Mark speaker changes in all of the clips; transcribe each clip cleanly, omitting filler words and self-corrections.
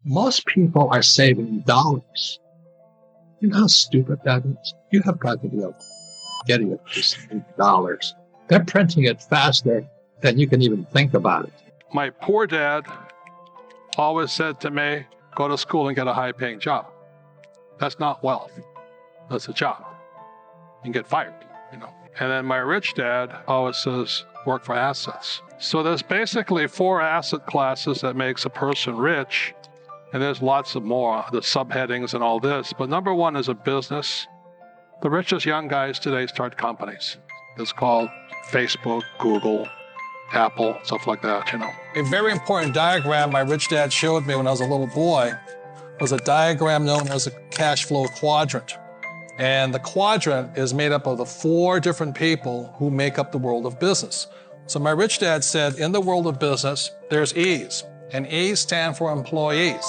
Speaker 1: Most people are saving dollars. You know how stupid that is? You have got to be able to get it to save dollars. They're printing it faster than you can even think about it.
Speaker 2: My poor dad always said to me, go to school and get a high-paying job. That's not wealth. That's a job. You can get fired, you know. And then my rich dad always says, work for assets. So there's basically 4 asset classes that makes a person rich. And there's lots of more, the subheadings and all this. But number 1 is a business. The richest young guys today start companies. It's called Facebook, Google, Apple, stuff like that, you know. A very important diagram my rich dad showed me when I was a little boy was a diagram known as a cash flow quadrant. And the quadrant is made up of the 4 different people who make up the world of business. So my rich dad said, in the world of business, there's E's. And E's stand for employees.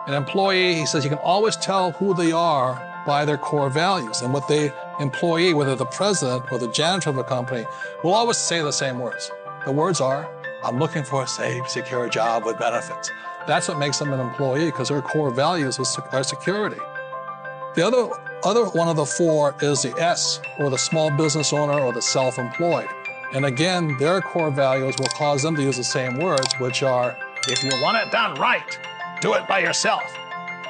Speaker 2: An employee, he says, you can always tell who they are by their core values. And what the employee, whether the president or the janitor of a company, will always say the same words. The words are, I'm looking for a safe, secure job with benefits. That's what makes them an employee, because their core values are security. The other one of the 4 is the S, or the small business owner or the self-employed. And again, their core values will cause them to use the same words, which are, if you want it done right, do it by yourself.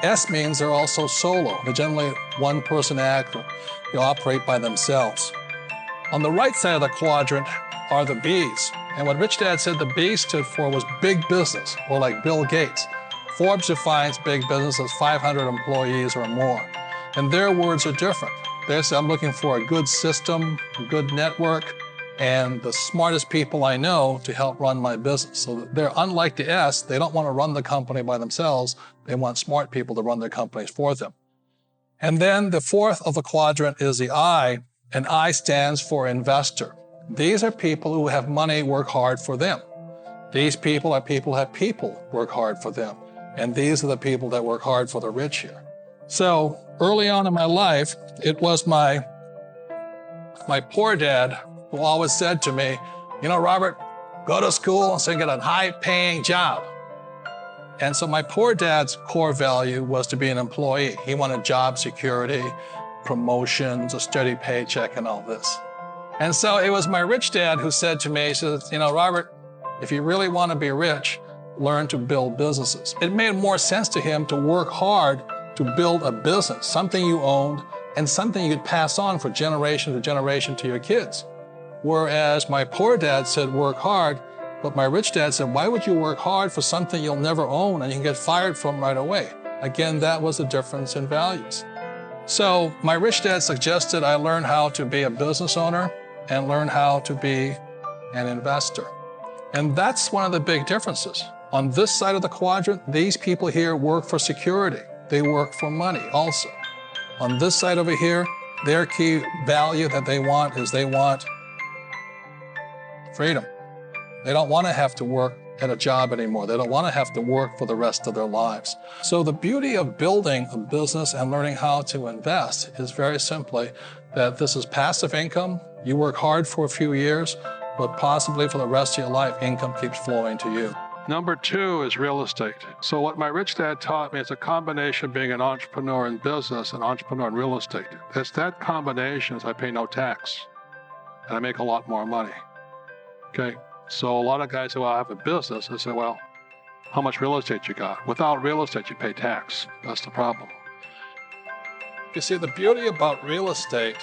Speaker 2: S means they're also solo. They're generally one-person act, or they operate by themselves. On the right side of the quadrant are the B's. And what Rich Dad said the B stood for was big business, or like Bill Gates. Forbes defines big business as 500 employees or more. And their words are different. They say, I'm looking for a good system, a good network, and the smartest people I know to help run my business. So they're unlike the S, they don't want to run the company by themselves. They want smart people to run their companies for them. And then the 4th of the quadrant is the I, and I stands for investor. These are people who have money work hard for them. These people are people who have people work hard for them. And these are the people that work hard for the rich here. So early on in my life, it was my poor dad who always said to me, you know, Robert, go to school and so you get a high-paying job. And so my poor dad's core value was to be an employee. He wanted job security, promotions, a steady paycheck, and all this. And so it was my rich dad who said to me, he says, you know, Robert, if you really want to be rich, learn to build businesses. It made more sense to him to work hard to build a business, something you owned and something you could pass on for generation to generation to your kids. Whereas my poor dad said, work hard, but my rich dad said, why would you work hard for something you'll never own and you can get fired from right away? Again, that was the difference in values. So my rich dad suggested I learn how to be a business owner and learn how to be an investor. And that's one of the big differences. On this side of the quadrant, these people here work for security. They work for money also. On this side over here, their key value that they want is they want freedom. They don't want to have to work at a job anymore. They don't want to have to work for the rest of their lives. So the beauty of building a business and learning how to invest is very simply that this is passive income. You work hard for a few years, but possibly for the rest of your life, income keeps flowing to you. Number 2 is real estate. So what my rich dad taught me is a combination of being an entrepreneur in business and entrepreneur in real estate. It's that combination is I pay no tax and I make a lot more money. Okay, so a lot of guys say, well, I have a business. I say, well, how much real estate you got? Without real estate, you pay tax. That's the problem. You see, the beauty about real estate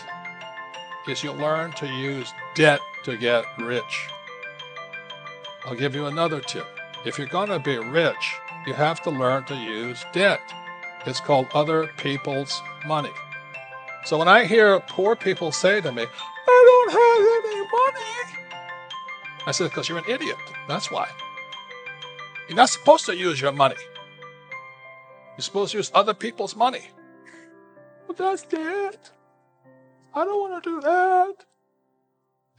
Speaker 2: is you learn to use debt to get rich. I'll give you another tip. If you're going to be rich, you have to learn to use debt. It's called other people's money. So when I hear poor people say to me, I don't have any money, I said, because you're an idiot. That's why. You're not supposed to use your money. You're supposed to use other people's money. But that's debt. I don't want to do that.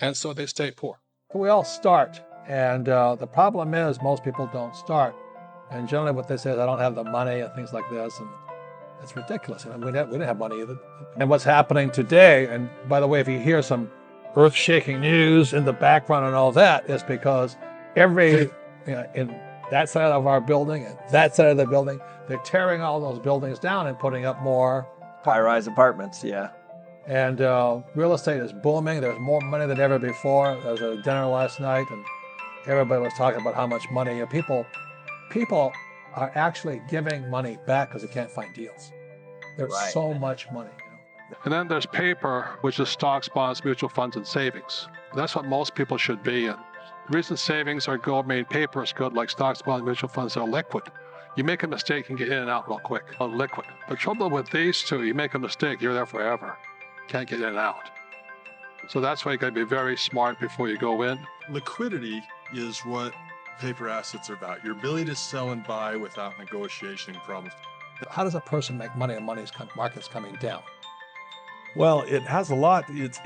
Speaker 2: And so they stay poor. We all start. And the problem is most people don't start. And generally what they say is, I don't have the money and things like this. And it's ridiculous. And we didn't have money either. And what's happening today, and by the way, if you hear some earth-shaking news in the background and all that, is because in
Speaker 3: that side of our building and that side of the building. They're tearing all those buildings down and putting up more
Speaker 4: High-rise apartments, yeah.
Speaker 3: And real estate is booming. There's more money than ever before. There was a dinner last night, and everybody was talking about how much money. People are actually giving money back because they can't find deals. There's
Speaker 4: Right.
Speaker 3: so much money.
Speaker 2: And then there's paper, which is stocks, bonds, mutual funds, and savings. That's what most people should be in. The reason savings are good, paper is good, like stocks, bonds, mutual funds are liquid. You make a mistake and get in and out real quick. Liquid. The trouble with these two, you make a mistake, you're there forever. Can't get in and out. So that's why you got to be very smart before you go in.
Speaker 5: Liquidity is what paper assets are about. Your ability to sell and buy without negotiation problems.
Speaker 3: How does a person make money when market's coming down?
Speaker 6: Well, it has a lot. It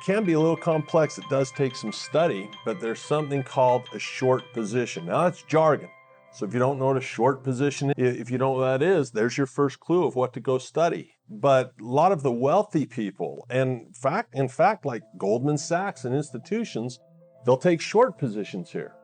Speaker 6: can be a little complex. It does take some study, but there's something called a short position. Now that's jargon. So if you don't know what a short position is, if you don't know what that is, there's your first clue of what to go study. But a lot of the wealthy people, and in fact, like Goldman Sachs and institutions, they'll take short positions here,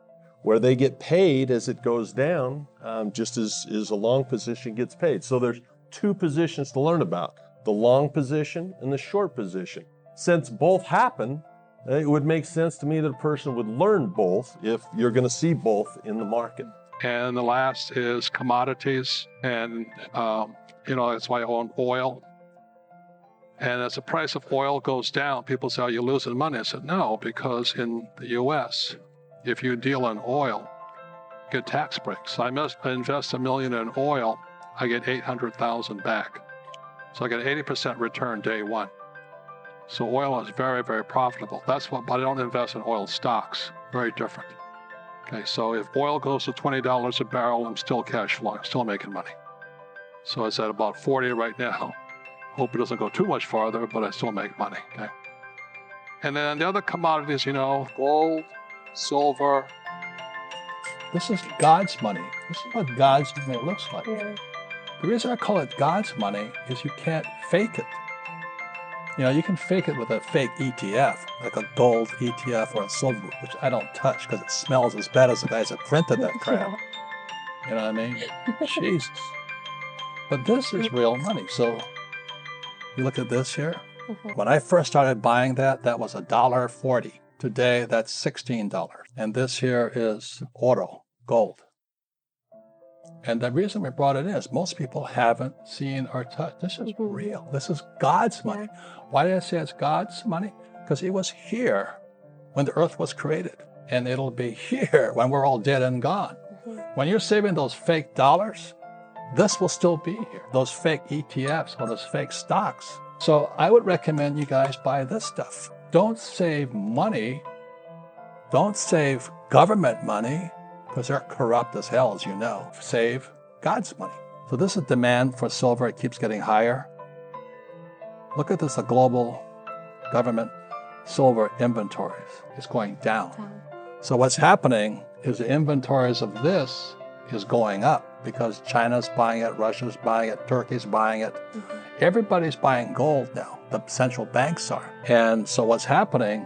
Speaker 6: where they get paid as it goes down, just as a long position gets paid. So there's two positions to learn about: the long position and the short position. Since both happen, it would make sense to me that a person would learn both if you're going to see both in the market.
Speaker 2: And the last is commodities. And, that's why I own oil. And as the price of oil goes down, people say, "Are you losing money?" I said, no, because in the U.S., if you deal in oil, you get tax breaks. I invest $1 million in oil, I get $800,000 back. So I get 80% return day one. So oil is very, very profitable. But I don't invest in oil stocks. Very different. Okay, so if oil goes to $20 a barrel, I'm still cash flowing, I'm still making money. So it's at about 40 right now. Hope it doesn't go too much farther, but I still make money, okay? And then the other commodities, gold, silver.
Speaker 3: This is God's money. This is what God's money looks like.
Speaker 7: Yeah.
Speaker 3: The reason I call it God's money is you can't fake it. You can fake it with a fake ETF, like a gold ETF or a silver, which I don't touch because it smells as bad as the guys that printed that crap. You know what I mean? Jesus. But this is real money. So you look at this here. When I first started buying that was $1.40. Today, that's $16. And this here is auto, gold. And the reason we brought it in is most people haven't seen or touched. This is real. This is God's money. Why did I say it's God's money? Because it was here when the earth was created. And it'll be here when we're all dead and gone. When you're saving those fake dollars, this will still be here. Those fake ETFs or those fake stocks. So I would recommend you guys buy this stuff. Don't save money. Don't save government money, because they're corrupt as hell, as you know. Save God's money. So this is demand for silver. It keeps getting higher. Look at this, the global government silver inventories. It's going down. So what's happening is the inventories of this is going up because China's buying it, Russia's buying it, Turkey's buying it. Everybody's buying gold now. The central banks are. And so what's happening,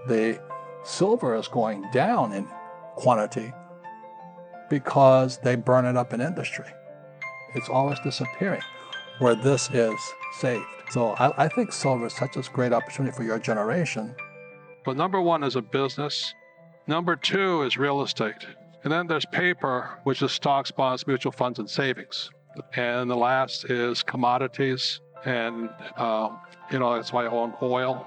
Speaker 3: the silver is going down in quantity because they burn it up in industry. It's always disappearing, where this is saved. So I think silver is such a great opportunity for your generation.
Speaker 2: But number one is a business. Number two is real estate. And then there's paper, which is stocks, bonds, mutual funds, and savings. And the last is commodities. And, that's why I own oil.